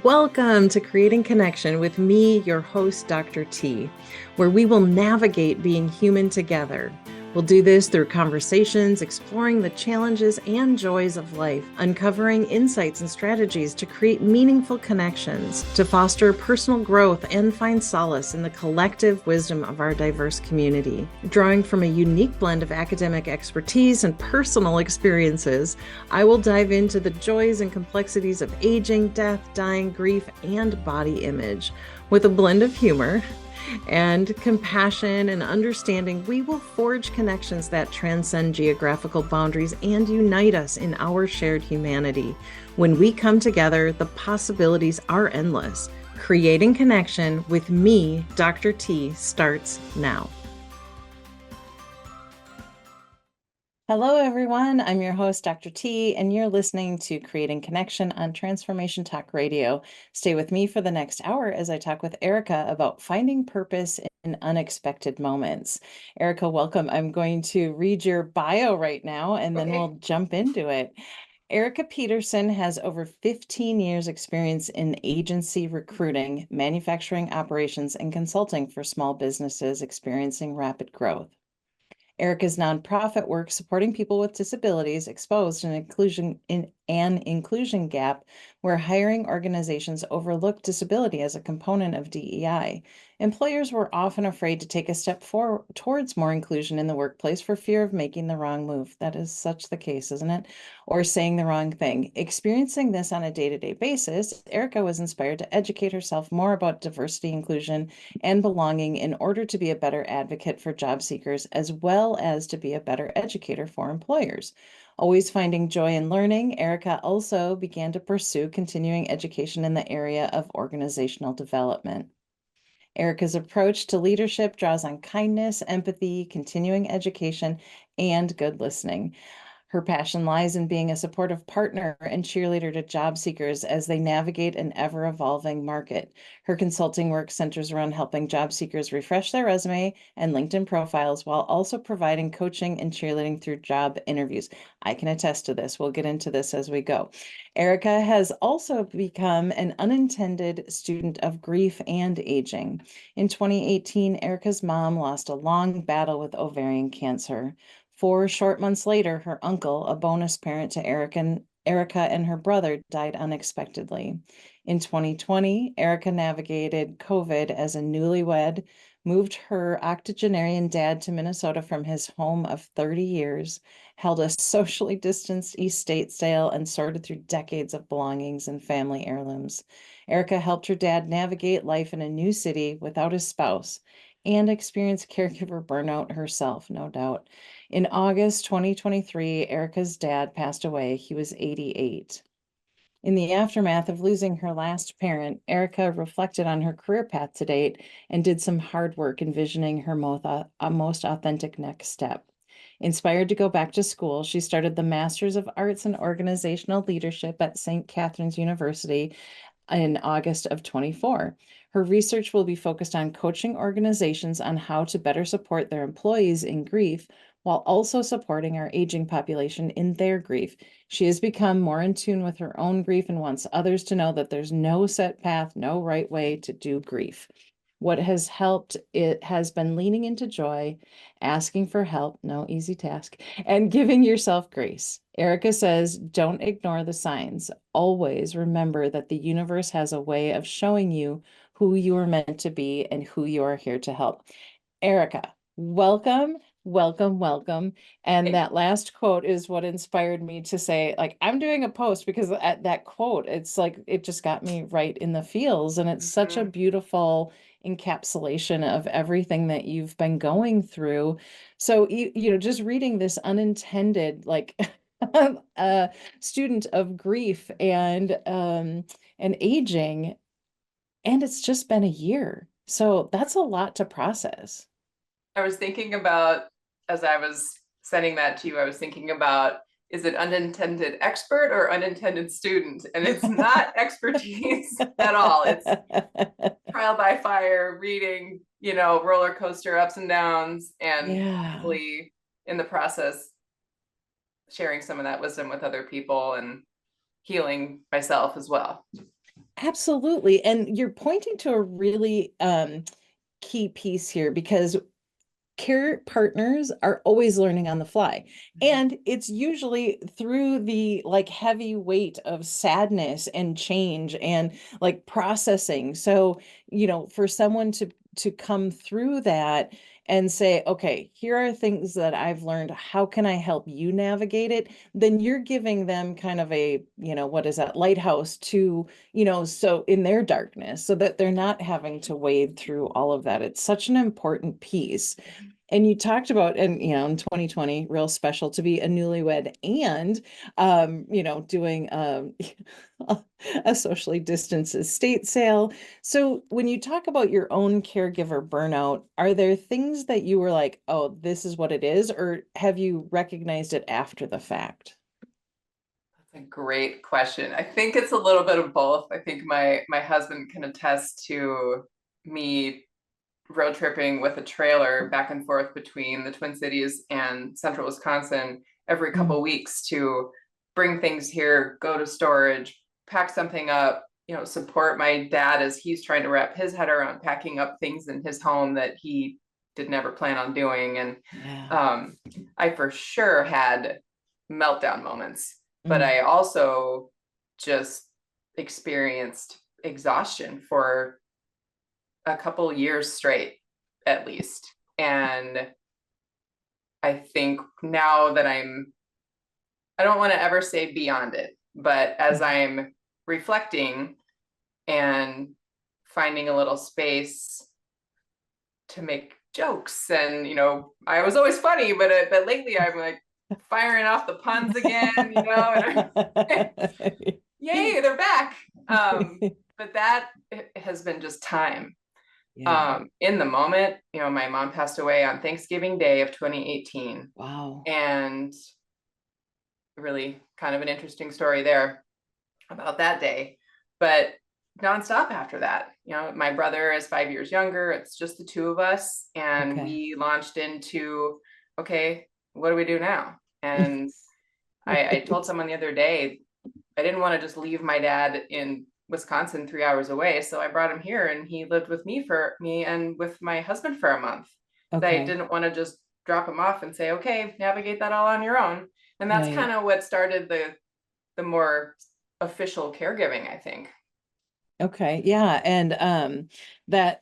Welcome to Creating Connection with me, your host, Dr. T, where we will navigate being human together. We'll do this through conversations, exploring the challenges and joys of life, uncovering insights and strategies to create meaningful connections, to foster personal growth and find solace in the collective wisdom of our diverse community. Drawing from a unique blend of academic expertise and personal experiences, I will dive into the joys and complexities of aging, death, dying, grief, and body image. With a blend of humor and compassion and understanding, we will forge connections that transcend geographical boundaries and unite us in our shared humanity. When we come together, the possibilities are endless. Creating Connection with me, Dr. T, starts now. Hello, everyone. I'm your host, Dr. T, and you're listening to Creating Connection on Transformation Talk Radio. Stay with me for the next hour as I talk with Erika about finding purpose in unexpected moments. Erika, welcome. I'm going to read your bio right now, and then we'll jump into it. Erika Peterson has over 15 years experience in agency recruiting, manufacturing operations, and consulting for small businesses experiencing rapid growth. Erika's nonprofit work supporting people with disabilities exposed an inclusion gap where hiring organizations overlook disability as a component of DEI. Employers were often afraid to take a step forward towards more inclusion in the workplace for fear of making the wrong move. That is such the case, isn't it? Or saying the wrong thing. Experiencing this on a day-to-day basis, Erika was inspired to educate herself more about diversity, inclusion, and belonging in order to be a better advocate for job seekers, as well as to be a better educator for employers. Always finding joy in learning, Erika also began to pursue continuing education in the area of organizational development. Erika's approach to leadership draws on kindness, empathy, continuing education, and good listening. Her passion lies in being a supportive partner and cheerleader to job seekers as they navigate an ever-evolving market. Her consulting work centers around helping job seekers refresh their resume and LinkedIn profiles while also providing coaching and cheerleading through job interviews. I can attest to this. We'll get into this as we go. Erika has also become an unintended student of grief and aging. In 2018, Erika's mom lost a long battle with ovarian cancer. 4 short months later, her uncle, a bonus parent to Erika and her brother, died unexpectedly. In 2020, Erika navigated COVID as a newlywed, moved her octogenarian dad to Minnesota from his home of 30 years, held a socially distanced estate sale, and sorted through decades of belongings and family heirlooms. Erika helped her dad navigate life in a new city without his spouse and experience caregiver burnout herself, no doubt. In August 2023, Erika's dad passed away. He was 88. In the aftermath of losing her last parent, Erika reflected on her career path to date and did some hard work envisioning her most authentic next step. Inspired to go back to school, she started the Masters of Arts in Organizational Leadership at St. Catherine's University in August of 24. Her research will be focused on coaching organizations on how to better support their employees in grief while also supporting our aging population in their grief. She has become more in tune with her own grief and wants others to know that there's no set path, no right way to do grief. What has helped it has been leaning into joy, asking for help, no easy task, and giving yourself grace. Erika says, don't ignore the signs. Always remember that the universe has a way of showing you who you are meant to be and who you are here to help. Erika, welcome, welcome, welcome. And that last quote is what inspired me to say, like, I'm doing a post because at that quote, it's like, it just got me right in the feels. And it's such a beautiful encapsulation of everything that you've been going through. So, just reading this unintended, like, student of grief and aging, and it's just been a year. So that's a lot to process. I was thinking about, as I was sending that to you, I was thinking about, is it unintended expert or unintended student? And it's not expertise at all. It's trial by fire, reading, roller coaster ups and downs, and hopefully in the process, sharing some of that wisdom with other people and healing myself as well. Absolutely. And you're pointing to a really key piece here because care partners are always learning on the fly. And it's usually through the like heavy weight of sadness and change and like processing. So, for someone to come through that and say, okay, here are things that I've learned. How can I help you navigate it? Then you're giving them kind of a, what is that, lighthouse to, so in their darkness, so that they're not having to wade through all of that. It's such an important piece. And you talked about, and in 2020, real special to be a newlywed and, doing a socially distanced estate sale. So when you talk about your own caregiver burnout, are there things that you were like, oh, this is what it is, or have you recognized it after the fact? That's a great question. I think it's a little bit of both. I think my husband can attest to me road tripping with a trailer back and forth between the Twin Cities and central Wisconsin every couple Mm, of weeks to bring things here, go to storage, pack something up, support my dad as he's trying to wrap his head around packing up things in his home that he did never plan on doing. And yeah. um, I for sure had meltdown moments, but Mm, I also just experienced exhaustion for a couple years straight, at least. And I think now that I don't want to ever say beyond it, but as mm. I'm reflecting and finding a little space to make jokes, and I was always funny, but lately I'm like firing off the puns again, and I'm yay, they're back. But that has been just time. Yeah. In the moment, my mom passed away on Thanksgiving Day of 2018, Wow. and really kind of an interesting story there about that day, but nonstop after that. My brother is 5 years younger. It's just the two of us, and Okay. we launched into, okay, what do we do now? And I told someone the other day, I didn't want to just leave my dad in Wisconsin 3 hours away. So I brought him here and he lived with me and with my husband for a month. I Okay. didn't want to just drop him off and say, okay, navigate that all on your own. And that's Right. kind of what started the more official caregiving, I think. Okay. Yeah. And that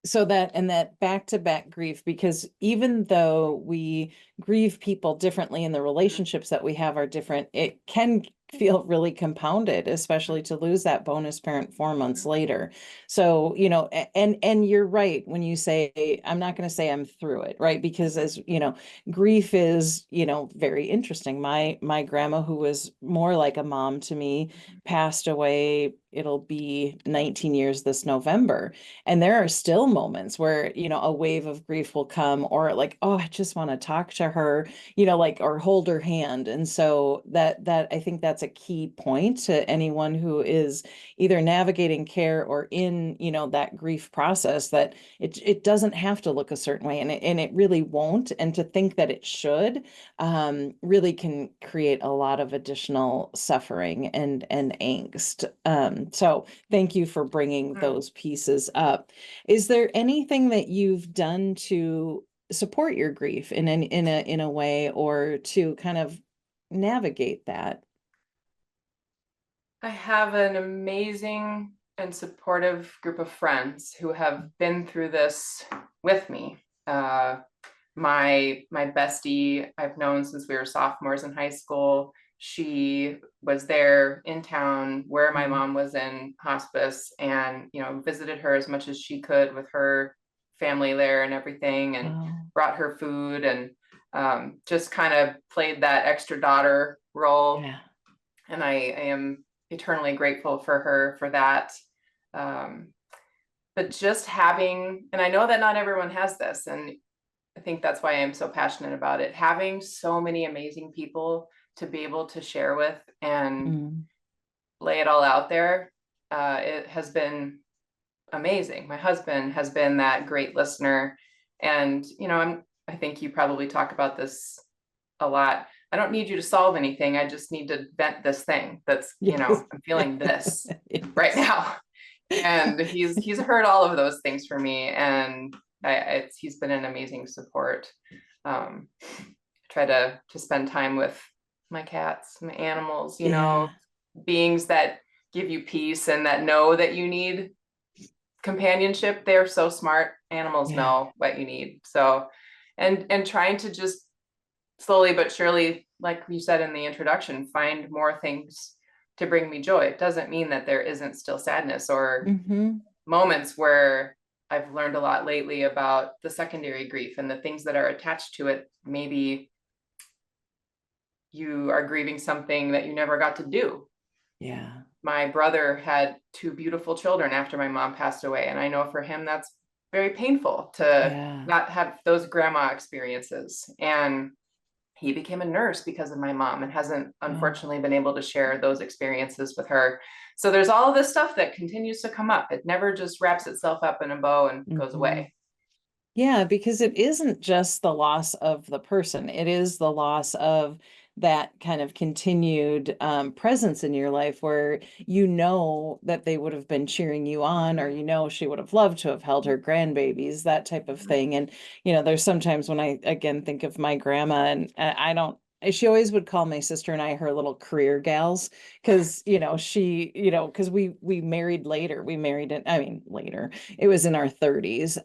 so that and that back-to-back grief, because even though we grieve people differently and the relationships that we have are different, it can feel really compounded, especially to lose that bonus parent 4 months later. So, and you're right when you say, I'm not going to say I'm through it, right? Because as grief is, very interesting. My grandma, who was more like a mom to me, passed away. It'll be 19 years this November. And there are still moments where, a wave of grief will come, or like, oh, I just want to talk to her, like, or hold her hand. And so that I think that's a key point to anyone who is either navigating care or in, that grief process, that it doesn't have to look a certain way, and it really won't. And to think that it should really can create a lot of additional suffering and angst. So thank you for bringing Mm. those pieces up. Is there anything that you've done to support your grief in a way, or to kind of navigate that? I have an amazing and supportive group of friends who have been through this with me. Uh, my bestie I've known since we were sophomores in high school. She was there in town where my Mm. mom was in hospice, and visited her as much as she could with her family there and everything, and Wow. brought her food, and just kind of played that extra daughter role. Yeah. And I am eternally grateful for her for that. Um, but just having, and I know that not everyone has this, and I think that's why I'm so passionate about it. Having so many amazing people to be able to share with and Mm. lay it all out there, it has been amazing. My husband has been that great listener, and I think you probably talk about this a lot. I don't need you to solve anything. I just need to vent this thing that's, Yes. I'm feeling this right Yes. now. And he's heard all of those things for me, and he's been an amazing support. um Try to spend time with my cats, my animals, Yeah. beings that give you peace and that know that you need companionship. They're so smart. Animals Yeah. know what you need. So, and trying to just slowly but surely, like you said in the introduction, find more things to bring me joy. It doesn't mean that there isn't still sadness or Mm-hmm. moments where I've learned a lot lately about the secondary grief and the things that are attached to it. Maybe you are grieving something that you never got to do. Yeah. My brother had two beautiful children after my mom passed away, and I know for him that's very painful to Yeah. not have those grandma experiences. And he became a nurse because of my mom and hasn't Oh. unfortunately been able to share those experiences with her. So there's all of this stuff that continues to come up. It never just wraps itself up in a bow and goes Mm-hmm. away. Yeah, because it isn't just the loss of the person, it is the loss of that kind of continued presence in your life where you know that they would have been cheering you on, or she would have loved to have held her grandbabies, that type of thing. And, there's sometimes when I again think of my grandma, and I don't. She always would call my sister and I her little career gals because, because we married later. We married in, I mean, later it was in our 30s.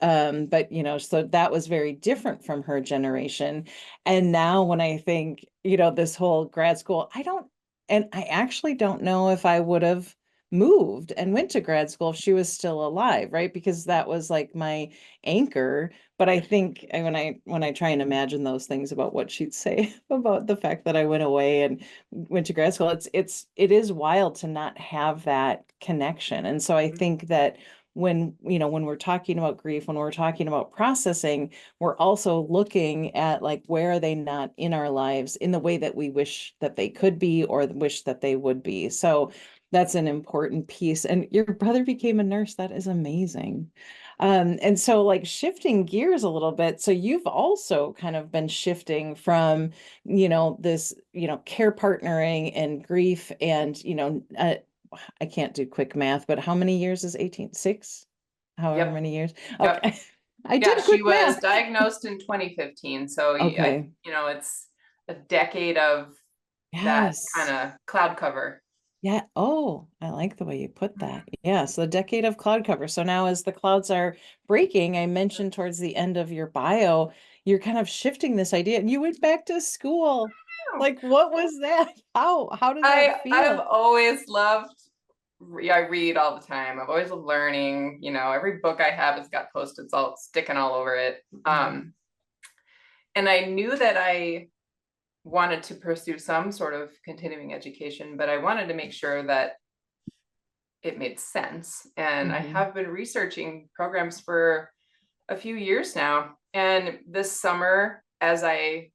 But so that was very different from her generation. And now when I think, this whole grad school, I actually don't know if I would have moved and went to grad school if she was still alive, right? Because that was like my anchor. But I think when I try and imagine those things about what she'd say about the fact that I went away and went to grad school, it is wild to not have that connection. And so I think that when we're talking about grief, when we're talking about processing, we're also looking at, like, where are they not in our lives in the way that we wish that they could be or wish that they would be. So that's an important piece. And your brother became a nurse. That is amazing. And so, like, shifting gears a little bit, so you've also kind of been shifting from, this, care partnering and grief and, I can't do quick math, but how many years is 18? 6? However Yep. many years. Yep. Okay. I Yeah, did she quick was math. diagnosed in 2015. So Okay. it's a decade of that kind Yes. of cloud cover. Yeah. Oh, I like the way you put that. Mhm. Yeah. So the decade of cloud cover. So now as the clouds are breaking, I mentioned towards the end of your bio, you're kind of shifting this idea and you went back to school. Like, what was that? How does that I've feel? always loved, I read all the time. I've always loved learning. Every book I have has got post-its all sticking all over it. Mhm. And I knew that I wanted to pursue some sort of continuing education, but I wanted to make sure that it made sense. And I Mhm. have been researching programs for a few years now. And this summer, as I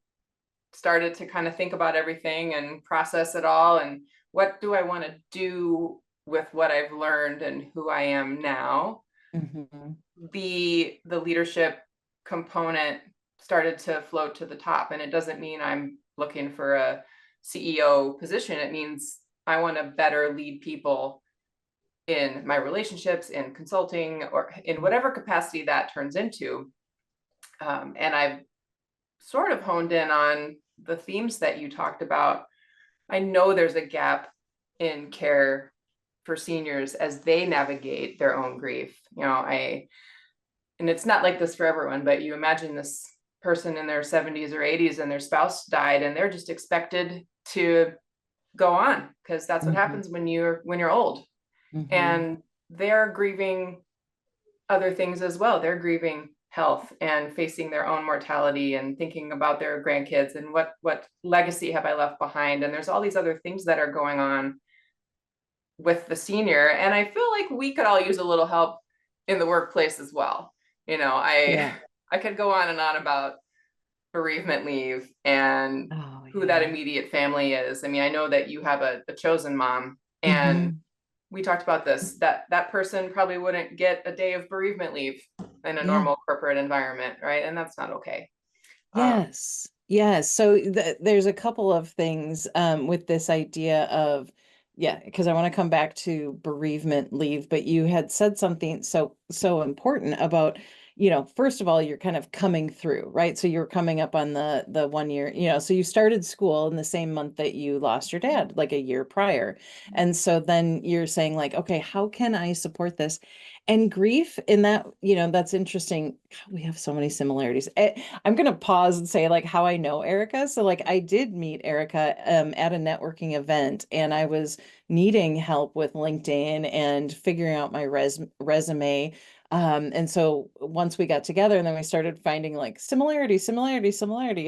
started to kind of think about everything and process it all, and what do I want to do with what I've learned and who I am now, Mhm. the leadership component started to float to the top. And it doesn't mean I'm looking for a CEO position. It means I want to better lead people in my relationships, in consulting, or in whatever capacity that turns into. And I've sort of honed in on the themes that you talked about. I know there's a gap in care for seniors as they navigate their own grief. And it's not like this for everyone, but you imagine this person in their 70s or 80s and their spouse died and they're just expected to go on because that's what Mhm. happens when you're old. Mhm. And they're grieving other things as well. They're grieving health and facing their own mortality and thinking about their grandkids and what legacy have I left behind. And there's all these other things that are going on with the senior. And I feel like we could all use a little help in the workplace as well. I Yeah. I could go on and on about bereavement leave and Oh, who that yeah. immediate family is. I mean, I know that you have a chosen mom, and Mhm. we talked about this, that person probably wouldn't get a day of bereavement leave in a Yeah. normal corporate environment, right? And that's not okay. Um, Yes. Yeah, so there's a couple of things with this idea of, yeah, because I want to come back to bereavement leave, but you had said something so important about, first of all, you're kind of coming through, right? So you're coming up on the 1 year, so you started school in the same month that you lost your dad, like a year prior. And so then you're saying like, okay, how can I support this? And grief in that, that's interesting. We have so many similarities. I'm going to pause and say like how I know Erika. So like I did meet Erika at a networking event and I was needing help with LinkedIn and figuring out my resume. And so once we got together and then we started finding like similarity.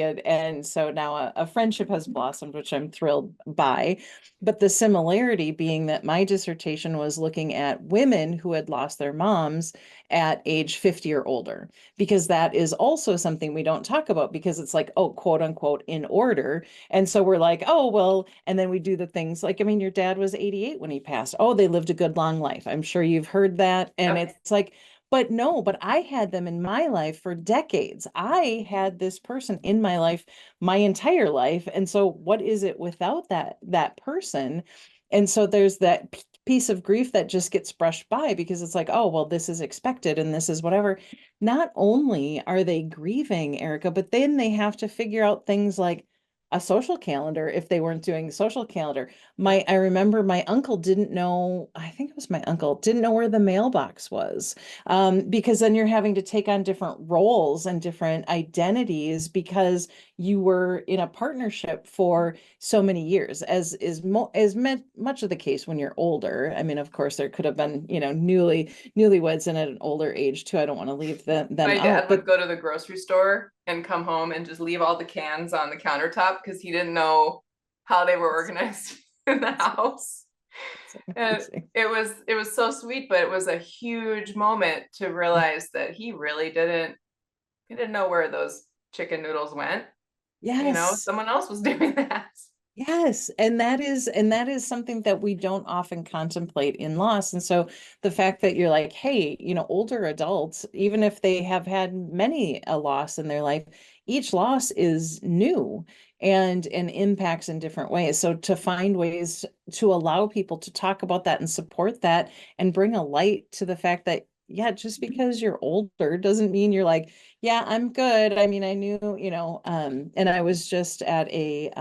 And so now a friendship has blossomed, which I'm thrilled by. But the similarity being that my dissertation was looking at women who had lost their moms at age 50 or older, because that is also something we don't talk about because it's like, oh, quote unquote, in order. And so we're like, oh, well, and then we do the things like, I mean, your dad was 88 when he passed. Oh, they lived a good long life. I'm sure you've heard that. And Yep. it's like, but no, but I had them in my life for decades. I had this person in my life my entire life. And so what is it without that person? And so there's that piece of grief that just gets brushed by because it's like, oh, well, this is expected and this is whatever. Not only are they grieving, Erika, but then they have to figure out things like a social calendar if they weren't doing the social calendar. I remember my uncle didn't know, I think it was my uncle, didn't know where the mailbox was. Because then you're having to take on different roles and different identities because you were in a partnership for so many years, as much of the case when you're older. I mean, of course, there could have been, newlyweds and at an older age too. I don't want to leave them My out, dad would but go to the grocery store and come home and just leave all the cans on the countertop because he didn't know how they were organized in the house. it's And amazing. it was so sweet, but it was a huge moment to realize that he didn't know where those chicken noodles went. Yes. Someone else was doing that. Yes, and that is something that we don't often contemplate in loss. And so the fact that you're like, hey, older adults, even if they have had many a loss in their life, each loss is new and impacts in different ways. So to find ways to allow people to talk about that and support that and bring a light to the fact that, yeah, just because you're older doesn't mean you're like, yeah, I'm good. I mean, I knew, and I was just at a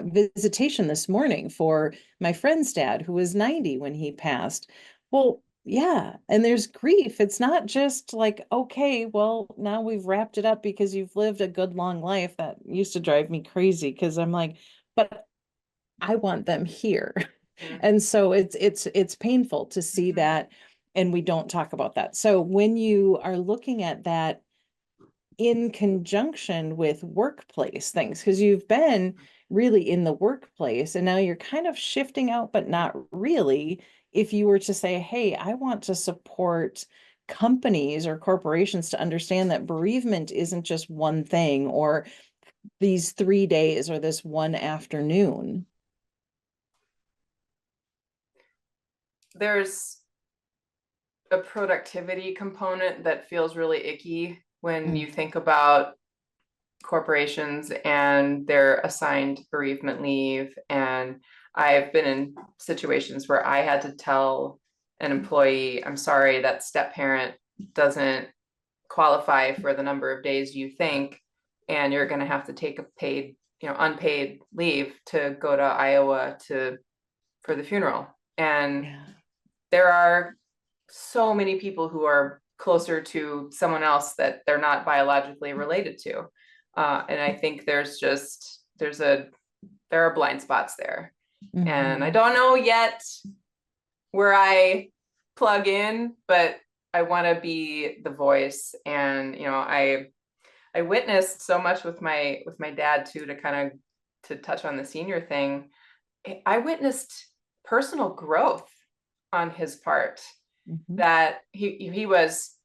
visitation this morning for my friend's dad, who was 90 when he passed. Well, yeah, and there's grief. It's not just like, okay, well, now we've wrapped it up because you've lived a good long life. That used to drive me crazy because I'm like, but I want them here. Mm-hmm. And so it's painful to see that, and we don't talk about that. So when you are looking at that in conjunction with workplace things, because you've been really in the workplace and now you're kind of shifting out, but not really. If you were to say, hey, I want to support companies or corporations to understand that bereavement isn't just one thing or these 3 days or this one afternoon. There's a productivity component that feels really icky when Mm, you think about corporations and their assigned bereavement leave. And I've been in situations where I had to tell an employee, I'm sorry, that step parent doesn't qualify for the number of days you think, and you're going to have to take a paid, unpaid leave to go to Iowa for the funeral. And yeah. there are so many people who are closer to someone else that they're not biologically related to. And I think there are blind spots there. And I Mhm. don't know yet where I plug in, but I want to be the voice. And, I witnessed so much with my dad too, to touch on the senior thing. I witnessed personal growth on his part, Mhm. that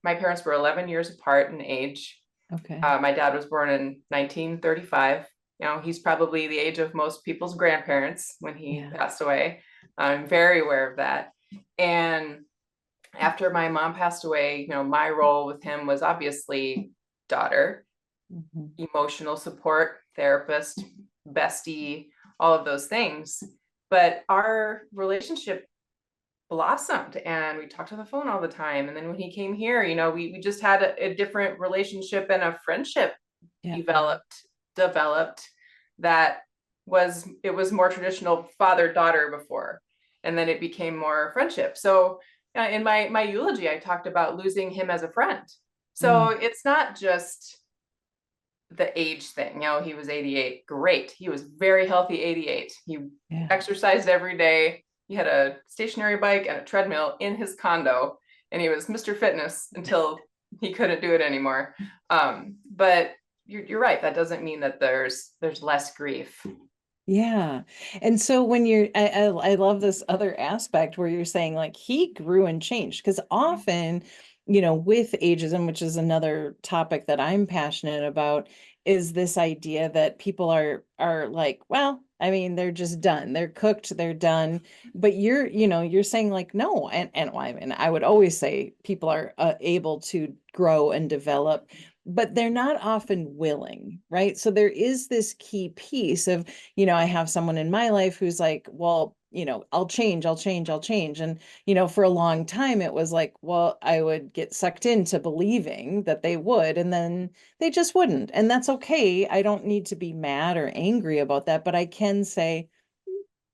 my parents were 11 years apart in age. Okay. My dad was born in 1935. He's probably the age of most people's grandparents when he Yeah. passed away. I'm very aware of that. And after my mom passed away, my role with him was obviously daughter. Mhm. emotional support, therapist, bestie, all of those things. But our relationship blossomed and we talked on the phone all the time. And then when he came here, we just had a different relationship and a friendship Yeah. developed that it was more traditional father-daughter before. And then it became more friendship. So in my eulogy, I talked about losing him as a friend. So Mm. it's not just the age thing. He was 88. Great. He was very healthy 88. He Yeah. exercised every day. He had a stationary bike and a treadmill in his condo, and he was Mr. Fitness until he couldn't do it anymore. But you're right. That doesn't mean that there's less grief. Yeah. And so when I love this other aspect where you're saying like he grew and changed because often, with ageism, which is another topic that I'm passionate about, is this idea that people are like, well, I mean, they're just done. They're cooked, they're done. But you're saying like, no. And well, I mean, I would always say people are able to grow and develop, but they're not often willing, right? So there is this key piece of I have someone in my life who's like, well, I'll change, I'll change, I'll change. And, for a long time, it was like, well, I would get sucked into believing that they would, and then they just wouldn't. And that's okay. I don't need to be mad or angry about that, but I can say,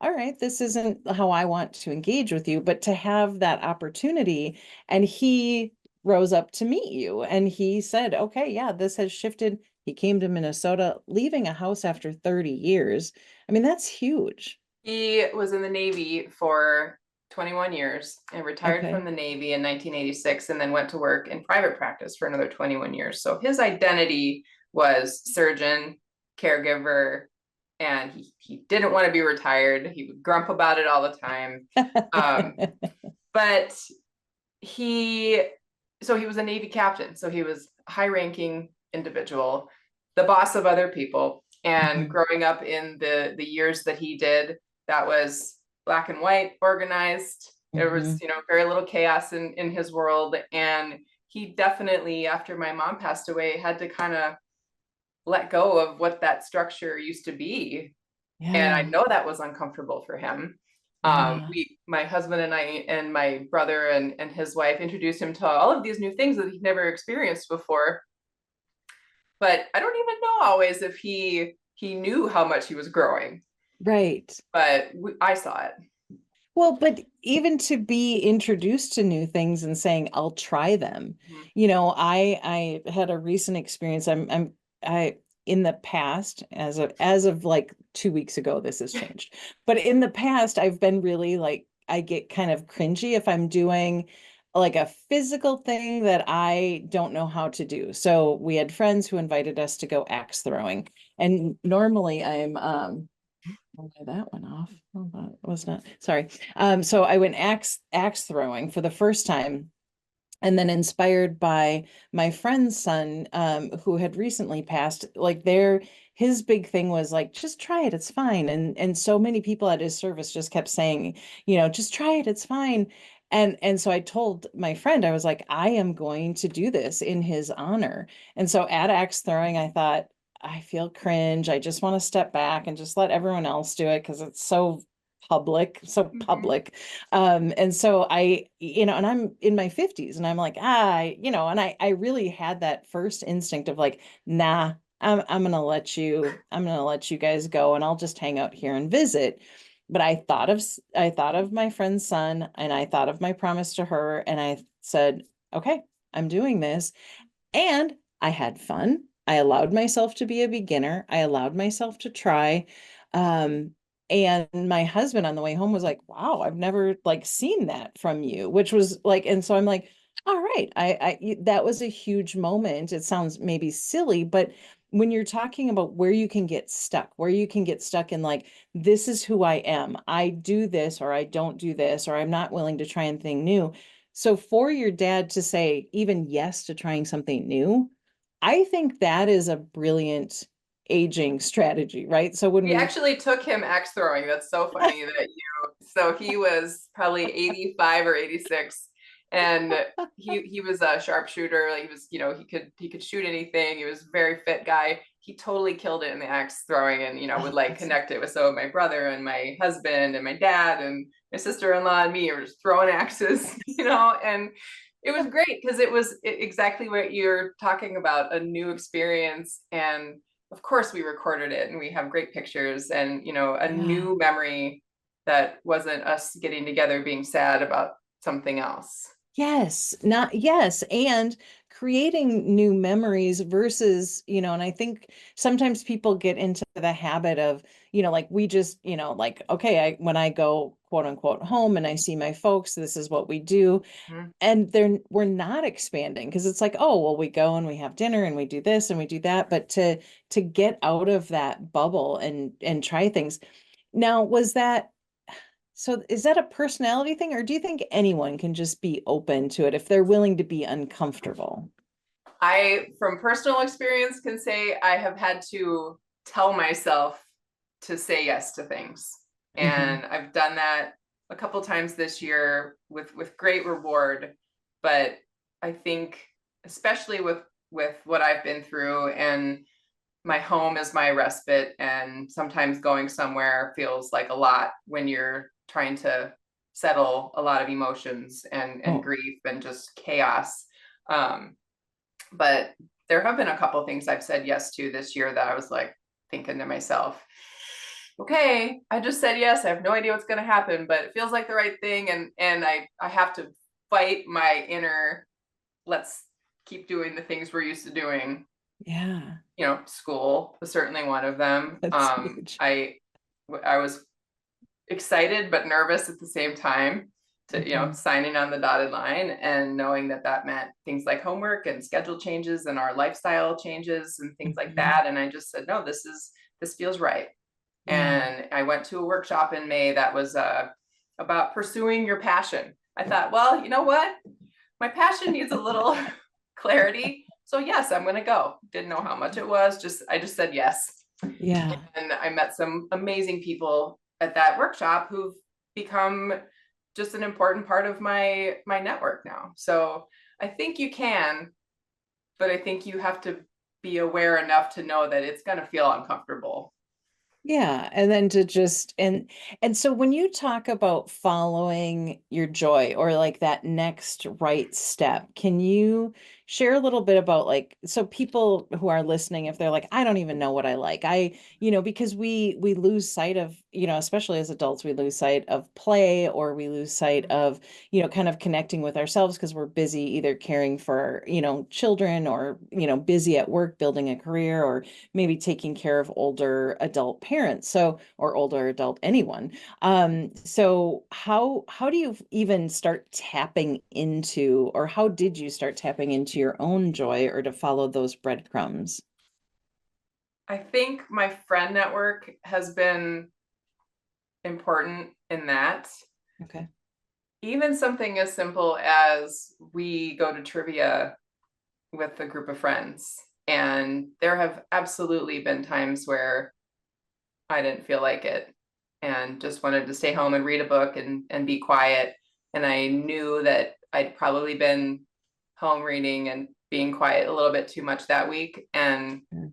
all right, this isn't how I want to engage with you, but to have that opportunity. And he rose up to meet you and he said, okay, yeah, this has shifted. He came to Minnesota, leaving a house after 30 years. I mean, that's huge. He was in the Navy for 21 years and retired Okay. from the Navy in 1986 and then went to work in private practice for another 21 years. So his identity was surgeon, caregiver, and he didn't want to be retired. He would grump about it all the time. Um, but he, so he was a Navy captain. So he was a high ranking individual, the boss of other people. And Mhm. growing up in the years that he did, that was black and white, organized. There was, Mhm. very little chaos in his world. And he definitely, after my mom passed away, had to kind of let go of what that structure used to be. And I Yeah. know that was uncomfortable for him. Yeah. My husband and I and my brother and his wife introduced him to all of these new things that he'd never experienced before. But I don't even know always if he knew how much he was growing, Right. but I saw it. Well, but even to be introduced to new things and saying, I'll try them. Mhm. I had a recent experience. I in the past, as of like 2 weeks ago, this has changed. But in the past, I've been really like I get kind of cringy if I'm doing like a physical thing that I don't know how to do. So we had friends who invited us to go axe throwing. And normally okay, that went off. Oh, that was not, sorry. So I went axe throwing for the first time, and then inspired by my friend's son, who had recently passed, like his big thing was like, just try it, it's fine. And so many people at his service just kept saying, just try it, it's fine. And so I told my friend, I was like, I am going to do this in his honor. And so at axe throwing, I thought, I feel cringe. I just want to step back and just let everyone else do it because it's so public, so Mhm. public. And so and I'm in my 50s and I'm like, and I really had that first instinct of like, nah, I'm gonna let you guys go and I'll just hang out here and visit. But I thought of my friend's son and I thought of my promise to her and I said, okay, I'm doing this. And I had fun. I allowed myself to be a beginner. I allowed myself to try. Um, and my husband on the way home was like, wow, I've never like seen that from you, which was like, and so I'm like, all right, that was a huge moment. It sounds maybe silly, but when you're talking about where you can get stuck in like, this is who I am. I do this or I don't do this, or I'm not willing to try anything new. So for your dad to say even yes to trying something new, I think that is a brilliant aging strategy, right? So when We we, actually took him axe throwing. That's so funny that so he was probably 85 or 86. And he was a sharpshooter. Like he was, he could shoot anything. He was a very fit guy. He totally killed it in the axe throwing, and would Oh, like that's connect it with some of my brother and my husband and my dad and my sister-in-law and me were just throwing axes, and it was great because it was exactly what you're talking about, a new experience. And of course we recorded it and we have great pictures and a yeah. new memory that wasn't us getting together being sad about something else. Yes, not yes, and creating new memories versus, and I think sometimes people get into the habit of, like we just, like, okay, when I go quote unquote home and I see my folks, this is what we do. Mhm. And we're not expanding because it's like, oh, well, we go and we have dinner and we do this and we do that. But to get out of that bubble and try things. Now, was that so is that a personality thing, or do you think anyone can just be open to it if they're willing to be uncomfortable? I, from personal experience, can say I have had to tell myself to say yes to things. Hmm. And I've done that a couple times this year with great reward. But I think especially with what I've been through, and my home is my respite, and sometimes going somewhere feels like a lot when you're trying to settle a lot of emotions and Oh, grief and just chaos. Um, but there have been a couple things I've said yes to this year that I was like thinking to myself, okay, I just said yes. I have no idea what's going to happen, but it feels like the right thing. And I have to fight my inner, let's keep doing the things we're used to doing. yeah, School was certainly one of them. that's huge. I was excited but nervous at the same time to Hmm. signing on the dotted line and knowing that that meant things like homework and schedule changes and our lifestyle changes and things like Hmm. that. And I just said, no, this feels right. Yeah, And I went to a workshop in May that was about pursuing your passion. I thought, well, you know what, my passion needs a little clarity, so yes, I'm going to go. Didn't know how much it was, I just said yes. yeah, And I met some amazing people at that workshop who've become just an important part of my network now. So I think you can, but I think you have to be aware enough to know that it's going to feel uncomfortable. yeah. And then to just and so when you talk about following your joy or like that next right step, can you share a little bit about like so people who are listening, if they're like, I don't even know what I like, because we lose sight of, especially as adults, we lose sight of play or we lose sight of, kind of connecting with ourselves because we're busy either caring for, children or, busy at work, building a career, or maybe taking care of older adult parents, so or older adult anyone. So how do you even start tapping into, or how did you start tapping into your own joy or to follow those breadcrumbs? I think my friend network has been important in that. Okay. Even something as simple as we go to trivia with a group of friends, and there have absolutely been times where I didn't feel like it and just wanted to stay home and read a book and be quiet. And I knew that I'd probably been home reading and being quiet a little bit too much that week. And Mm.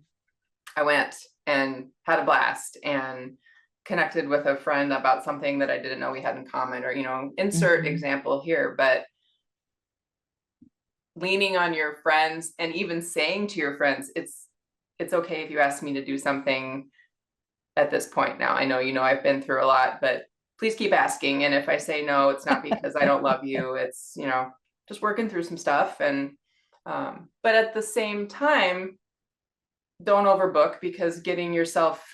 I went and had a blast and connected with a friend about something that I didn't know we had in common, or, insert Mhm. example here, but leaning on your friends and even saying to your friends, it's okay if you ask me to do something at this point. Now I know I've been through a lot, but please keep asking. And if I say no, it's not because I don't love you. It's just working through some stuff. And but at the same time, don't overbook, because getting yourself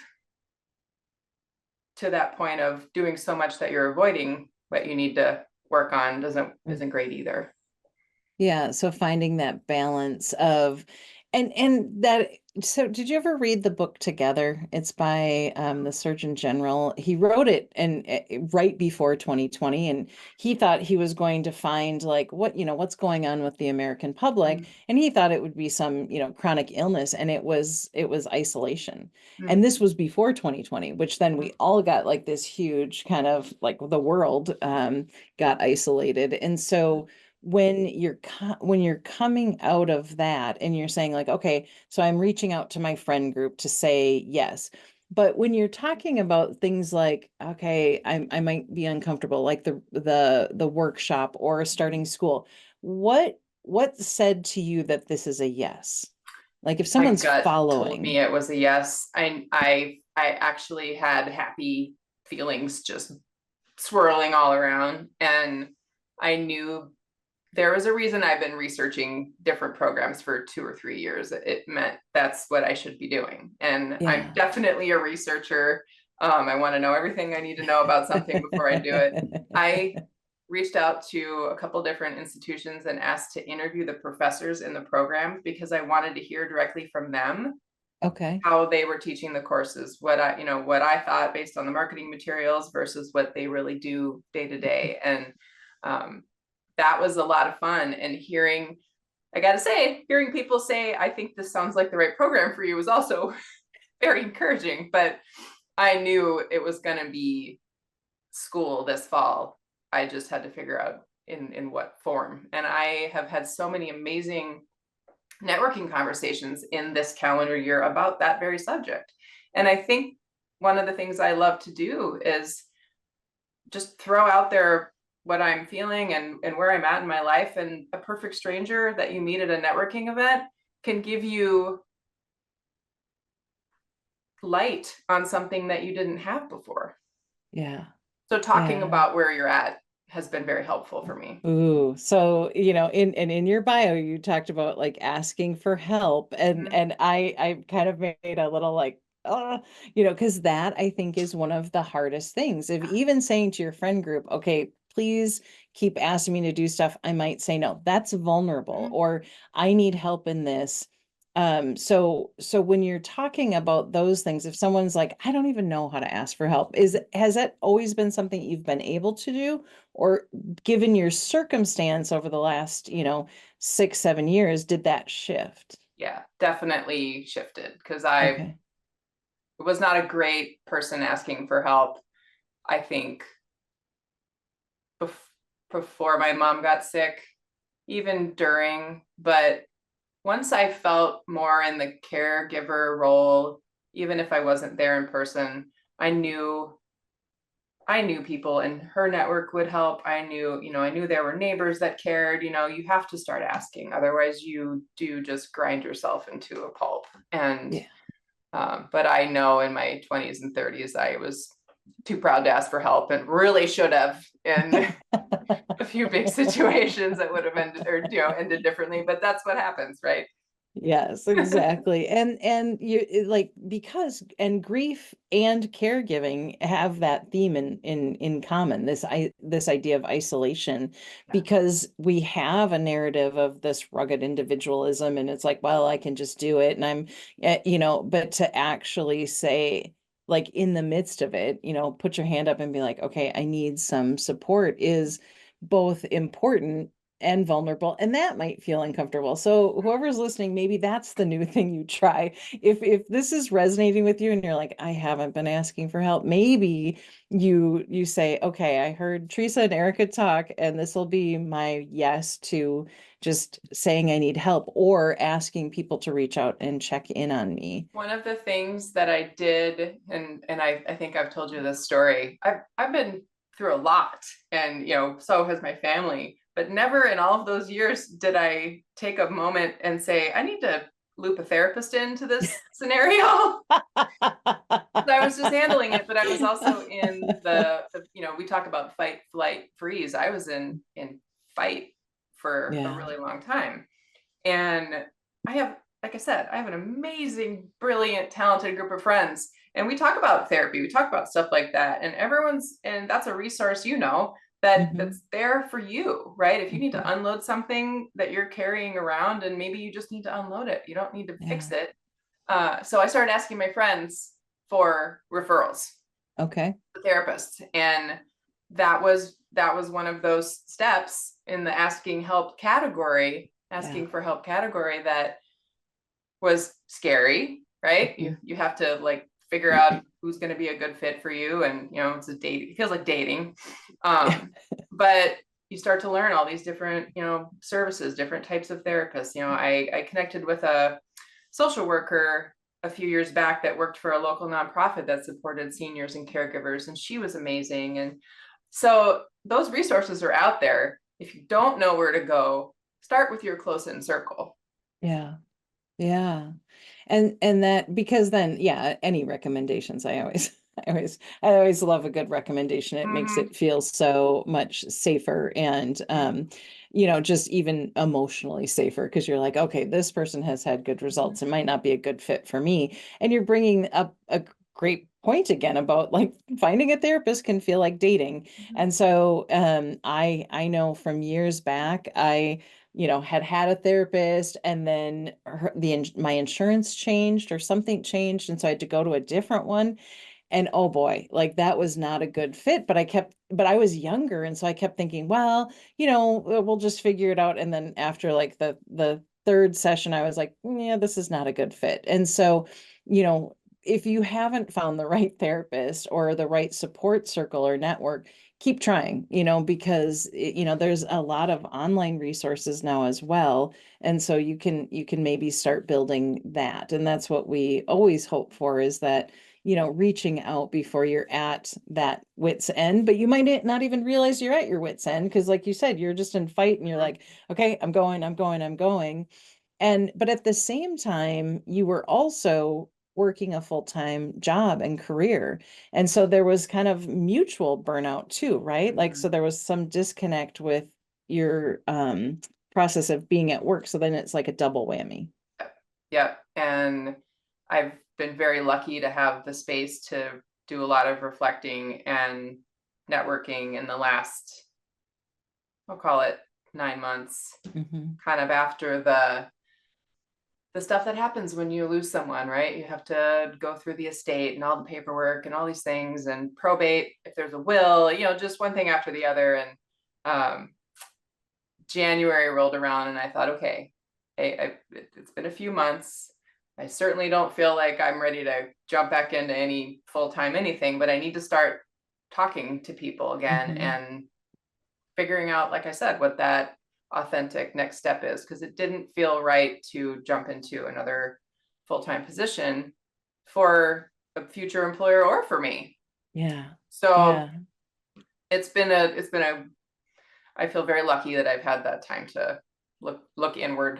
to that point of doing so much that you're avoiding what you need to work on doesn't isn't great either. Yeah, so finding that balance of and that so did you ever read the book Together? It's by the Surgeon General. He wrote it and right before 2020, and he thought he was going to find like what's going on with the American public, and he thought it would be some, chronic illness, and it was isolation. And this was before 2020, which then we all got like this huge kind of like the world got isolated. And so when you're coming out of that and you're saying like, okay, so I'm reaching out to my friend group to say yes. But when you're talking about things like, okay, I might be uncomfortable, like the workshop or starting school, what said to you that this is a yes? Like if My someone's gut told me following, it was a yes. I actually had happy feelings just swirling all around, and I knew there was a reason I've been researching different programs for 2 or 3 years. It meant that's what I should be doing. And I'm yeah. definitely a researcher. I want to know everything I need to know about something before I do it. I reached out to a couple different institutions and asked to interview the professors in the program because I wanted to hear directly from them Okay. how they were teaching the courses, what I thought based on the marketing materials versus what they really do day to day. And um, that was a lot of fun. And I got to say, hearing people say, I think this sounds like the right program for you was also very encouraging. But I knew it was going to be school this fall. I just had to figure out in what form. And I have had so many amazing networking conversations in this calendar year about that very subject. And I think one of the things I love to do is just throw out there what I'm feeling and where I'm at in my life. And a perfect stranger that you meet at a networking event can give you light on something that you didn't have before. Yeah. So talking Yeah. about where you're at has been very helpful for me. Ooh, so in your bio you talked about like asking for help Mhm. and I kind of made a little like because that I think is one of the hardest things. If even saying to your friend group, okay, please keep asking me to do stuff, I might say no. That's vulnerable, Mhm. or I need help in this. So when you're talking about those things, if someone's like, I don't even know how to ask for help, has that always been something you've been able to do? Or given your circumstance over the last, 6, 7 years, did that shift? Yeah, definitely shifted because I Okay. was not a great person asking for help. I think bef- before my mom got sick, even during, but once I felt more in the caregiver role, even if I wasn't there in person, I knew I knew people in her network would help. I knew there were neighbors that cared. You have to start asking. Otherwise, you do just grind yourself into a pulp. And Yeah. but I know in my 20s and 30s, I was too proud to ask for help and really should have in a few big situations that would have ended or ended differently. But that's what happens, right? Yes, exactly. And like because and grief and caregiving have that theme in common, this idea of isolation, Yeah. because we have a narrative of this rugged individualism and it's like, well, I can just do it and but to actually say like in the midst of it, put your hand up and be like, okay, I need some support is both important and vulnerable, and that might feel uncomfortable. So whoever's listening, maybe that's the new thing you try. If this is resonating with you and you're like, I haven't been asking for help, maybe you say, okay, I heard Theresa and Erika talk and this will be my yes to just saying I need help or asking people to reach out and check in on me. One of the things that I did, and I think I've told you this story. I've been through a lot, and so has my family. But never in all of those years did I take a moment and say, I need to loop a therapist into this scenario. I was just handling it, but I was also in we talk about fight, flight, freeze. I was in fight for a Yeah. really long time. And I have, like I said, I have an amazing, brilliant, talented group of friends. And we talk about therapy, we talk about stuff like that. And that's a resource, Hmm. that's there for you, right? If you need Hmm. to unload something that you're carrying around and maybe you just need to unload it, you don't need to fix Yeah. it. So I started asking my friends for referrals Okay. to therapists. And that was one of those steps in the Yeah. asking for help category that was scary, right? Hmm. You have to like figure out who's going to be a good fit for you, and it feels like dating. Yeah. But you start to learn all these different, services, different types of therapists. I connected with a social worker a few years back that worked for a local nonprofit that supported seniors and caregivers, and she was amazing. And so those resources are out there. If you don't know where to go, start with your close-in circle. Yeah. Yeah. And that, because then, yeah, any recommendations, I always love a good recommendation. It makes Mm-hmm. it feel so much safer and just even emotionally safer, because you're like, okay, this person has had good results. It might not be a good fit for me. And you're bringing up a great point again about like finding a therapist can feel like dating. And so I know from years back, I had a therapist, and then my insurance changed or something changed. And so I had to go to a different one. And oh boy, like that was not a good fit. But I was younger. And so I kept thinking, well, we'll just figure it out. And then after like the third session, I was like, yeah, this is not a good fit. And so, you know, if you haven't found the right therapist or the right support circle or network, keep trying, because there's a lot of online resources now as well. And so you can maybe start building that. And that's what we always hope for, is that reaching out before you're at that wit's end. But you might not even realize you're at your wit's end, because like you said, you're just in fight and you're like, okay, I'm going, I'm going, I'm going. But at the same time, you were also working a full-time job and career. And so there was kind of mutual burnout too, right? Like, so Mm-hmm. there was some disconnect with your process of being at work. So then it's like a double whammy. Yep. And I've been very lucky to have the space to do a lot of reflecting and networking in the last, I'll call it 9 months, Hmm. kind of after the stuff that happens when you lose someone, right? You have to go through the estate and all the paperwork and all these things, and probate, if there's a will, just one thing after the other. And um, January rolled around and I thought, okay, it's been a few months. I certainly don't feel like I'm ready to jump back into any full-time anything, but I need to start talking to people again Hmm. and figuring out, like I said, what that authentic next step is, because it didn't feel right to jump into another full-time position for a future employer or for me. Yeah. So Yeah. it's been a I feel very lucky that I've had that time to look inward.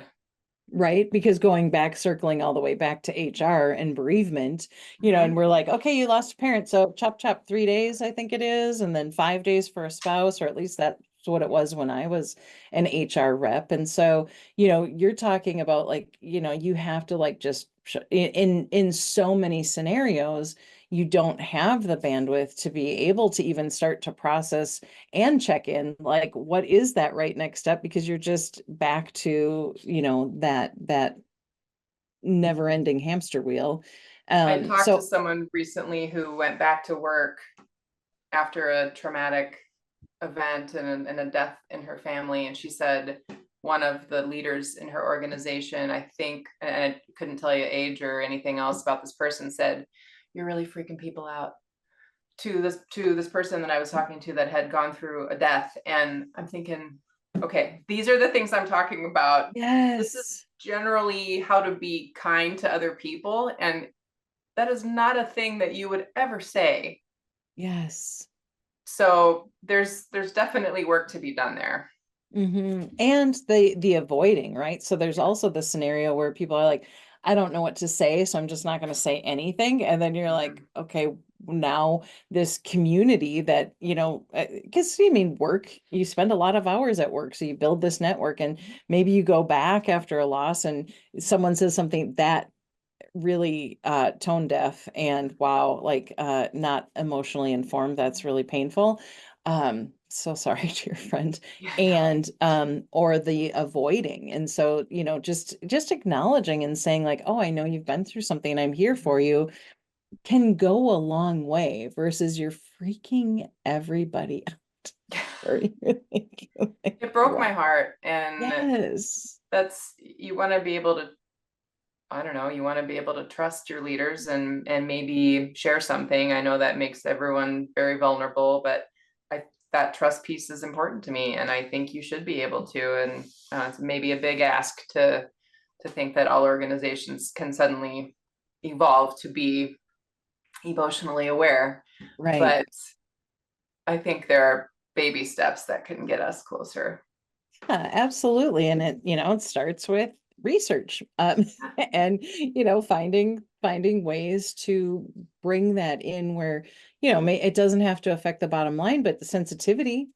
Right? Because going back, circling all the way back to HR and bereavement, and Mhm. we're like, okay, you lost a parent. So chop, chop, 3 days, I think it is. And then 5 days for a spouse, or at least that's what it was when I was an HR rep. And so, you're talking about like, you have to like just in so many scenarios, you don't have the bandwidth to be able to even start to process and check in, like what is that right next step, because you're just back to that never ending hamster wheel. I talked to So someone recently who went back to work after a traumatic event and a death in her family. And she said one of the leaders in her organization, I think, and I couldn't tell you age or anything else about this person, said, "You're really freaking people out," to this person that I was talking to that had gone through a death. And I'm thinking, okay, these are the things I'm talking about. This is yes, generally how to be kind to other people, and that is not a thing that you would ever say. yes. So there's definitely work to be done there. And the avoiding, right? So there's Yeah. also the scenario where people are like, I don't know what to say, so I'm just not going to say anything. And then you're like, Mhm. okay, now this community that, because I mean, work, you spend a lot of hours at work, so you build this network, and maybe you go back after a loss and someone says something that really tone deaf and wow, like not emotionally informed. That's really painful. So sorry to your friend. Yeah, no. And or the avoiding. And so, just acknowledging and saying like, oh, I know you've been through something and I'm here for Mhm. you, can go a long way versus you're freaking everybody out. Or you're thinking like, It broke my wow. heart. And Yes. you want to be able to, I don't know, you want to be able to trust your leaders and maybe share something. I know that makes everyone very vulnerable, but I that trust piece is important to me, and I think you should be able to. And it's maybe a big ask to think that all organizations can suddenly evolve to be emotionally aware, Right. but I think there are baby steps that can get us closer. Yeah, absolutely. And it starts with research, and, finding ways to bring that in where, it doesn't have to affect the bottom line, but the sensitivity,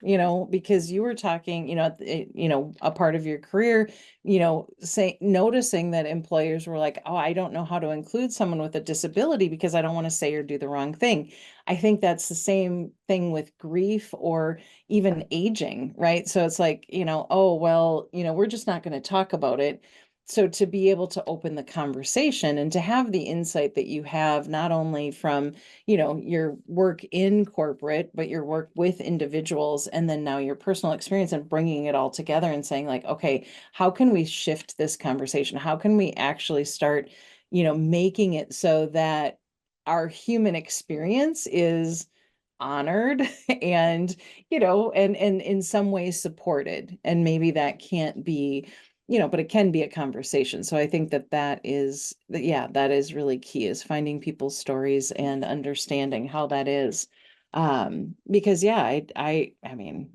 because you were talking, a part of your career, noticing that employers were like, oh, I don't know how to include someone with a disability because I don't want to say or do the wrong thing. I think that's the same thing with grief or even aging, right? So it's like, oh, well, we're just not going to talk about it. So to be able to open the conversation and to have the insight that you have, not only from, your work in corporate, but your work with individuals, and then now your personal experience and bringing it all together and saying like, okay, how can we shift this conversation? How can we actually start, making it so that our human experience is honored and and in some ways supported, and maybe that can't be, but it can be a conversation. So I think that is really key, is finding people's stories and understanding how that is, because yeah, I mean,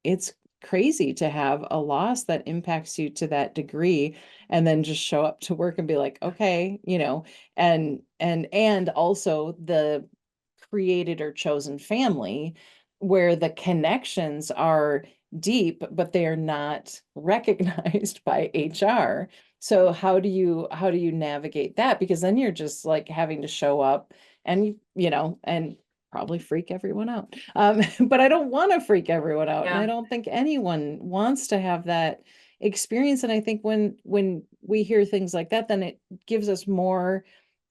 it's crazy to have a loss that impacts you to that degree, and then just show up to work and be like, okay, and also the created or chosen family where the connections are deep, but they are not recognized by HR. So how do you navigate that? Because then you're just like having to show up and and probably freak everyone out. But I don't want to freak everyone out, and I Yeah. don't think anyone wants to have that experience. And I think when we hear things like that, then it gives us more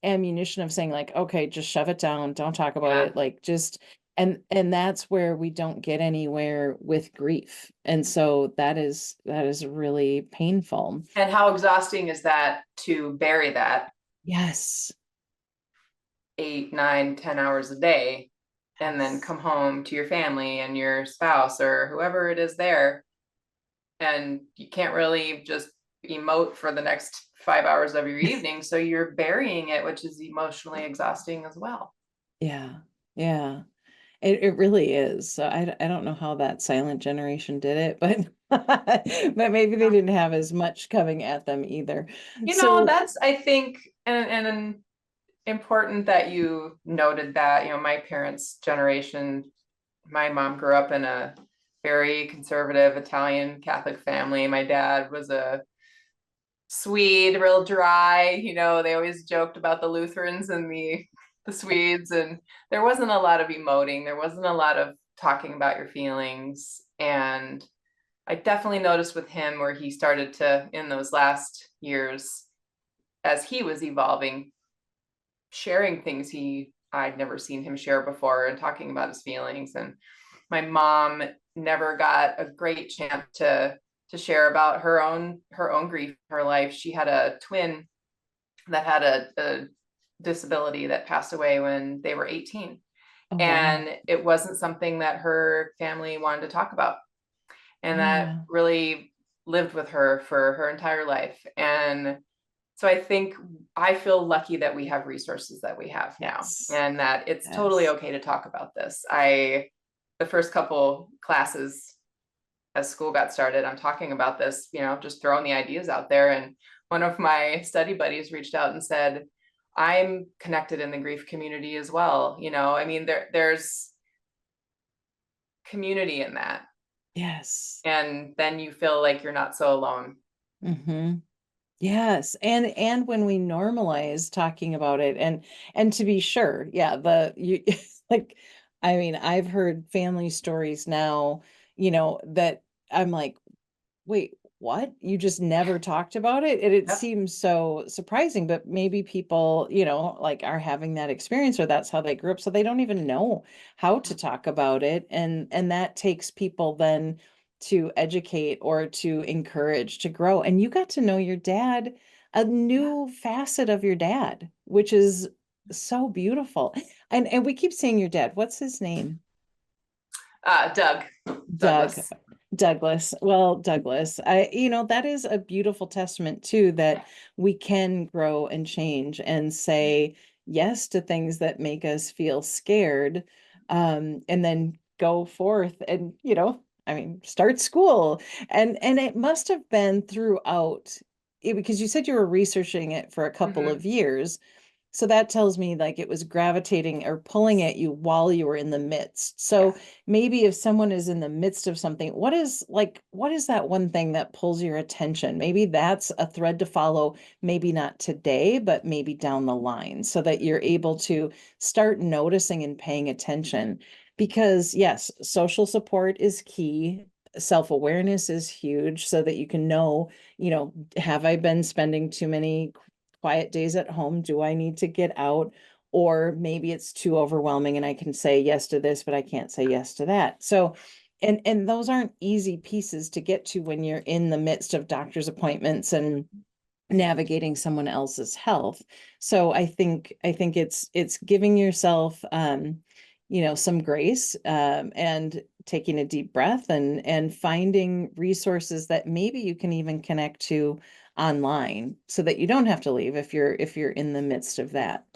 ammunition of saying like, okay, just shove it down, don't talk about Yeah. it, like just, and that's where we don't get anywhere with grief. And so that is really painful. And how exhausting is that to bury that Yes. 8, 9, 10 hours a day, and then Yes. come home to your family and your spouse or whoever it is there, and you can't really just emote for the next 5 hours of your evening. So you're burying it, which is emotionally exhausting as well. Yeah. Yeah. It really is. So I don't know how that silent generation did it, but but maybe they didn't have as much coming at them either. So That's, I think, and important that you noted that. My parents' generation, my mom grew up in a very conservative Italian Catholic family. My dad was a Swede, real dry. They always joked about the Lutherans and the Swedes, and there wasn't a lot of emoting. There wasn't a lot of talking about your feelings. And I definitely noticed with him where he started to, in those last years, as he was evolving, sharing things I'd never seen him share before, and talking about his feelings. And my mom never got a great chance to share about her own grief, her life. She had a twin that had a disability that passed away when they were 18, oh wow. and it wasn't something that her family wanted to talk about, and that Yeah. really lived with her for her entire life. And so I feel lucky that we have resources that we have now, Yes. and that it's totally Yes. okay to talk about this. The first couple classes as school got started, I'm talking about this, just throwing the ideas out there. And one of my study buddies reached out and said, I'm connected in the grief community as well. I mean, there's community in that. Yes. And then you feel like you're not so alone. Mm-hmm. Yes, and when we normalize talking about it, and to be sure, yeah, the you like, I mean, I've heard family stories now, that I'm like, wait, what? You just never talked about it? And it Yep. seems so surprising, but maybe people, like are having that experience, or that's how they grew up, so they don't even know how to talk about it. And that takes people then to educate or to encourage to grow. And you got to know your dad, a Yeah. new facet of your dad, which is so beautiful. And we keep saying your dad. What's his name? Doug Doug, Douglas. Douglas. Well, Douglas, that is a beautiful testament too, that we can grow and change and say yes to things that make us feel scared, and then go forth and, start school. And it must have been throughout because you said you were researching it for a couple Hmm. of years. So that tells me like it was gravitating or pulling at you while you were in the midst. So Yes. maybe if someone is in the midst of something, what is that one thing that pulls your attention? Maybe that's a thread to follow, maybe not today, but maybe down the line so that you're able to start noticing and paying attention. Because yes, social support is key. Self-awareness is huge so that you can know, have I been spending too many quiet days at home? Do I need to get out? Or maybe it's too overwhelming and I can say yes to this, but I can't say yes to that. So, and those aren't easy pieces to get to when you're in the midst of doctor's appointments and navigating someone else's health. So I think it's giving yourself some grace, and taking a deep breath and finding resources that maybe you can even connect to online so that you don't have to leave if you're in the midst of that.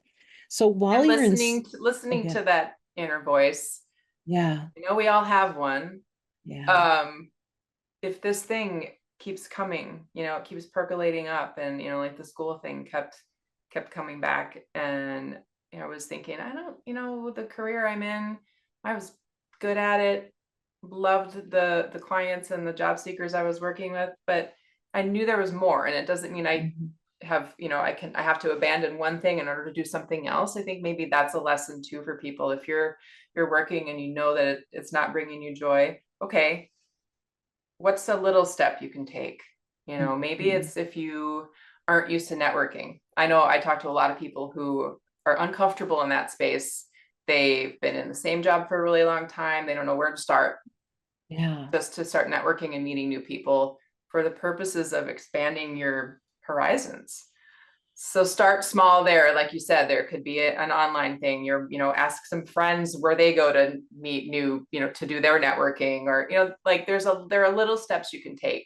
So while And you're in oh listening yeah, to that inner voice. yeah, I know we all have one. yeah, Um, if this thing keeps coming, it keeps percolating up, and like the school thing kept coming back, and I was thinking, I don't, the career I'm in, I was good at it, loved the clients and the job seekers I was working with, but I knew there was more, and it doesn't mean I mhm, have, I have to abandon one thing in order to do something else. I think maybe that's a lesson too for people. If you're working and you know that it's not bringing you joy, okay, what's a little step you can take? Maybe mhm. it's if you aren't used to networking. I know I talk to a lot of people who are uncomfortable in that space. They've been in the same job for a really long time. They don't know where to start, Yeah, just to start networking and meeting new people for the purposes of expanding your horizons. So start small there. Like you said, there could be an online thing. Ask some friends where they go to meet new, to do their networking, or, like there are little steps you can take.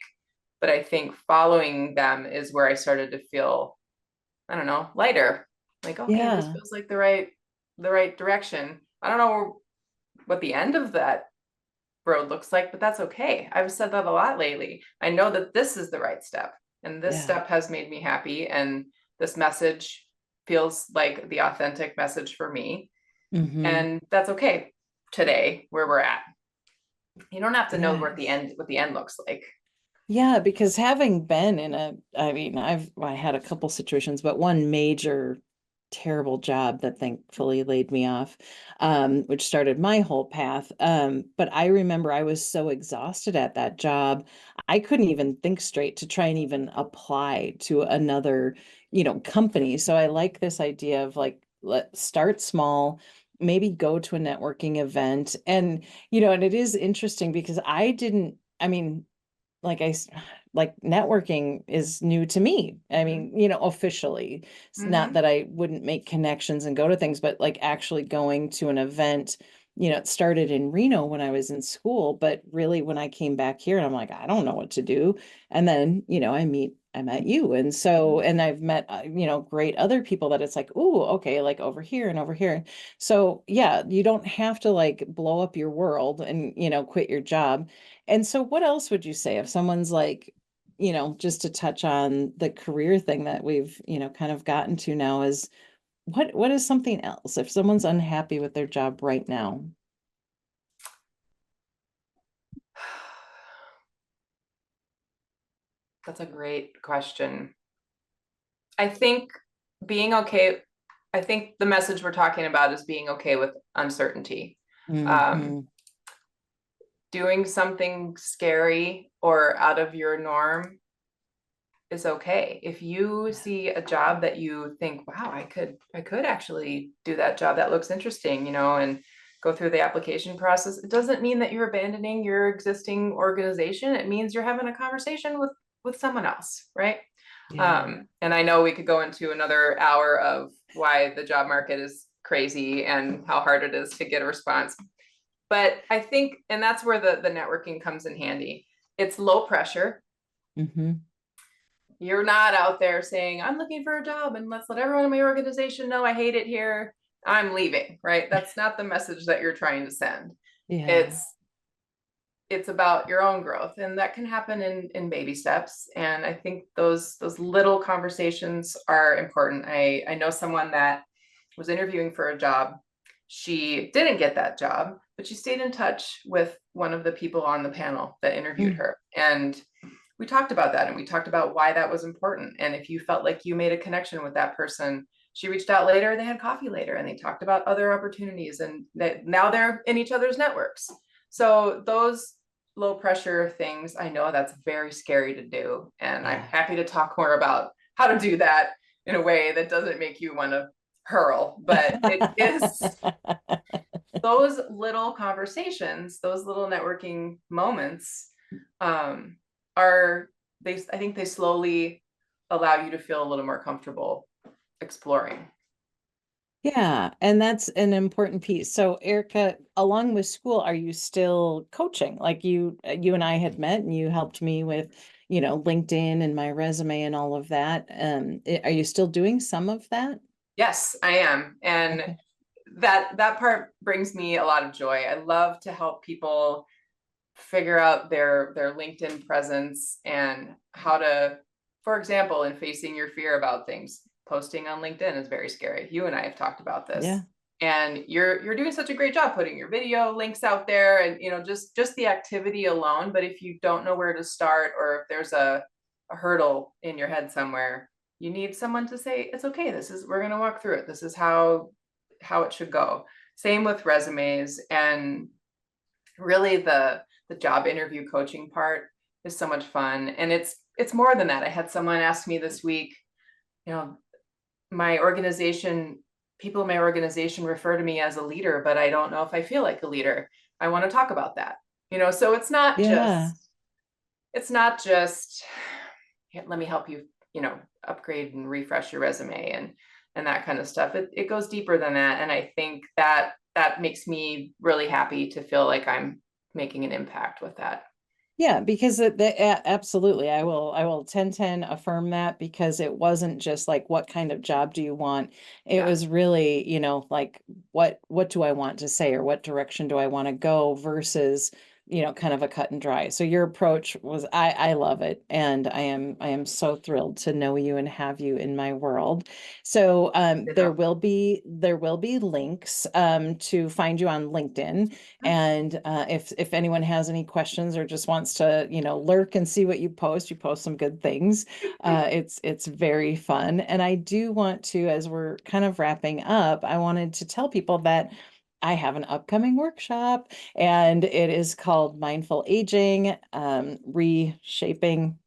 But I think following them is where I started to feel, I don't know, lighter. Like, okay, this yeah, feels like the right direction. I don't know what the end of that road looks like, but that's okay. I've said that a lot lately. I know that this is the right step, and this yeah. step has made me happy, and this message feels like the authentic message for me. Hmm. And that's okay today where we're at. You don't have to know Yes. what the end looks like. Yeah, because having been I mean, I had a couple situations, but one major terrible job that thankfully laid me off, which started my whole path. But I remember I was so exhausted at that job, I couldn't even think straight to try and even apply to another, company. So I like this idea of like, let's start small, maybe go to a networking event. And it is interesting because I mean, like like networking is new to me. I Mm-hmm. mean, officially. It's not Mm-hmm. that I wouldn't make connections and go to things, but like actually going to an event, it started in Reno when I was in school, but really when I came back here and I'm like, I don't know what to do. And then, I met you. And so, and I've met, great other people that it's like, oh, okay, like over here and over here. So yeah, you don't have to like blow up your world and, quit your job. And so what else would you say if someone's like, just to touch on the career thing that we've, kind of gotten to now is what is something else if someone's unhappy with their job right now? That's a great question. I think being okay, I think the message we're talking about is being okay with uncertainty. Um, Hmm. Doing something scary or out of your norm is okay. If you Yeah. see a job that you think, wow, I could actually do that job. That looks interesting, and go through the application process. It doesn't mean that you're abandoning your existing organization. It means you're having a conversation with someone else, right? Yeah. And I know we could go into another hour of why the job market is crazy and how hard it is to get a response. But I think, and that's where the networking comes in handy. It's low pressure. Mm-hmm. You're not out there saying, I'm looking for a job and let's let everyone in my organization know I hate it here. I'm leaving, right? That's not the message that you're trying to send. Yeah. It's it's about your own growth, and that can happen in baby steps. And I think those little conversations are important. I know someone that was interviewing for a job. She didn't get that job, but she stayed in touch with one of the people on the panel that interviewed Mm. her, and we talked about that, and we talked about why that was important. And if you felt like you made a connection with that person, she reached out later, they had coffee later, and they talked about other opportunities, and that now they're in each other's networks. So those low pressure things, I know that's very scary to do, and I'm Yeah. happy to talk more about how to do that in a way that doesn't make you want to hurl. But it is those little conversations, those little networking moments, um, are they? I think they slowly allow you to feel a little more comfortable exploring. Yeah, and that's an important piece. So, Erica, along with school, are you still coaching? Like you and I had met, and you helped me with, LinkedIn and my resume and all of that. Are you still doing some of that? Yes, I am, and Okay. that part brings me a lot of joy. I love to help people figure out their LinkedIn presence and how to, for example, in facing your fear about things, posting on LinkedIn is very scary. You and I have talked about this. Yeah. And you're doing such a great job putting your video links out there, and just the activity alone. But if you don't know where to start, or if there's a hurdle in your head somewhere, you need someone to say, it's okay, we're going to walk through it. This is how it should go. Same with resumes. And really the job interview coaching part is so much fun. And it's more than that. I had someone ask me this week, you know my organization people in my organization refer to me as a leader, but I don't know if I feel like a leader. I want to talk about that. So Yeah. it's not just let me help you, upgrade and refresh your resume and that kind of stuff. It goes deeper than that. And I think that makes me really happy to feel like I'm making an impact with that. Yeah, because absolutely, I will 10/10 affirm that, because it wasn't just like, what kind of job do you want? It Yeah. was really, like, what do I want to say, or what direction do I want to go, versus, kind of a cut and dry. So your approach was, I love it, and I am so thrilled to know you and have you in my world. So there will be links to find you on LinkedIn. And if anyone has any questions, or just wants to, lurk and see what you post some good things. It's very fun. And I do want to, as we're kind of wrapping up, I wanted to tell people that I have an upcoming workshop, and it is called Mindful Aging, Reshaping.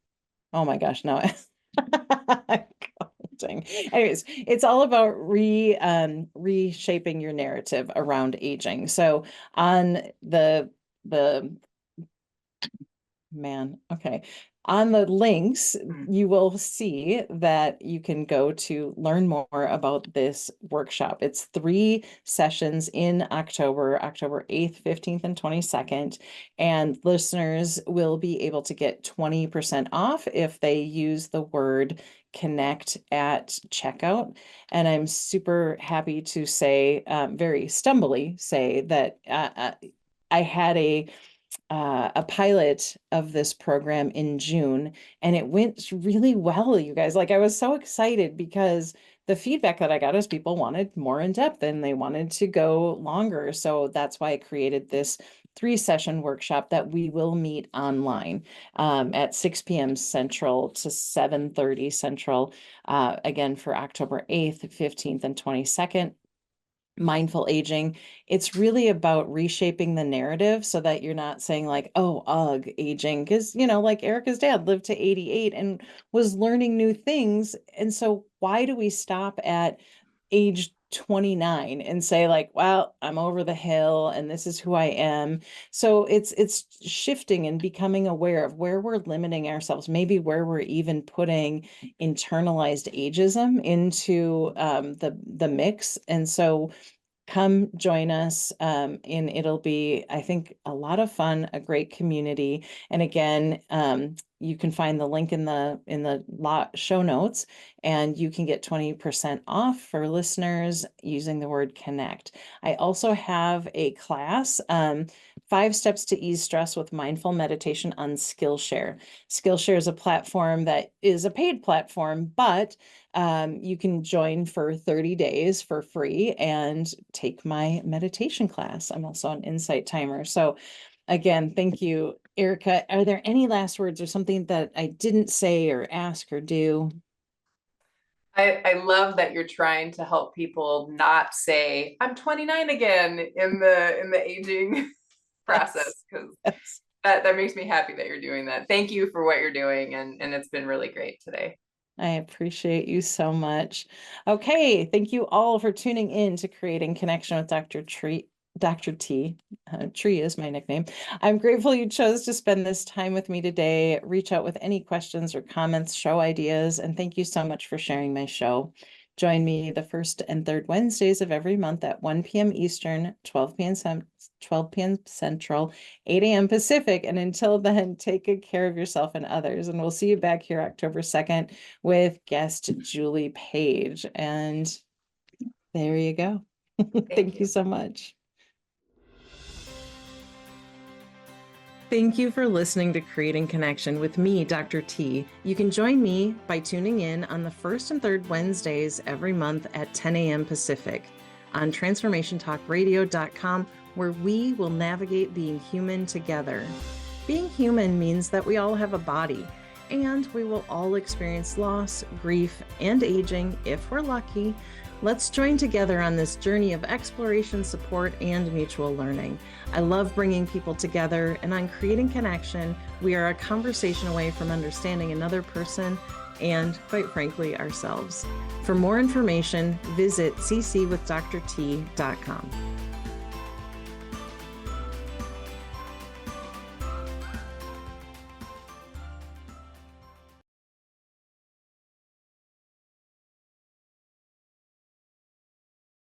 Oh my gosh, no. Counting. Anyways, it's all about reshaping your narrative around aging. So on the man, okay. On the links, Mm. you will see that you can go to learn more about this workshop. It's 3 sessions in October 8th, 15th, and 22nd. And listeners will be able to get 20% off if they use the word connect at checkout. And I'm super happy to say, very stumbly say that I had a pilot of this program in June, and it went really well, you guys. Like, I was so excited, because the feedback that I got is people wanted more in depth, and they wanted to go longer. So that's why I created this 3 session workshop that we will meet online at 6 p.m. Central to 7:30 Central, again for October 8th, 15th, and 22nd. Mindful aging, it's really about reshaping the narrative, so that you're not saying like, oh, ugh, aging, because like Erica's dad lived to 88 and was learning new things. And so why do we stop at age 29 and say like, well, I'm over the hill and this is who I am? So it's shifting and becoming aware of where we're limiting ourselves, maybe where we're even putting internalized ageism into the mix. And so come join us, and it'll be, I think, a lot of fun, a great community. And again, you can find the link in the show notes, and you can get 20% off for listeners using the word connect. I also have a class, 5 steps to ease stress with mindful meditation on Skillshare. Skillshare is a platform that is a paid platform, but you can join for 30 days for free and take my meditation class. I'm also an Insight Timer. So again, thank you, Erika. Are there any last words or something that I didn't say or ask or do? I love that you're trying to help people not say I'm 29 again in the aging process, Yes. because Yes. that makes me happy that you're doing that. Thank you for what you're doing, and it's been really great today. I appreciate you so much. Okay, thank you all for tuning in to Creating Connection with Dr. Dr. T. Tree is my nickname. I'm grateful you chose to spend this time with me today. Reach out with any questions or comments, show ideas, and thank you so much for sharing my show. Join me the first and third Wednesdays of every month at 1 p.m. Eastern, 12 p.m. Central, 8 a.m. Pacific. And until then, take good care of yourself and others. And we'll see you back here October 2nd with guest Julie Page. And there you go. Thank Thank you you. so much. Thank you for listening to Creating Connection with me, Dr. T. You can join me by tuning in on the first and third Wednesdays every month at 10 a.m. Pacific on transformationtalkradio.com, where we will navigate being human together. Being human means that we all have a body, and we will all experience loss, grief, and aging if we're lucky. Let's join together on this journey of exploration, support, and mutual learning. I love bringing people together, and on Creating Connection, we are a conversation away from understanding another person and, quite frankly, ourselves. For more information, visit ccwithdrt.com.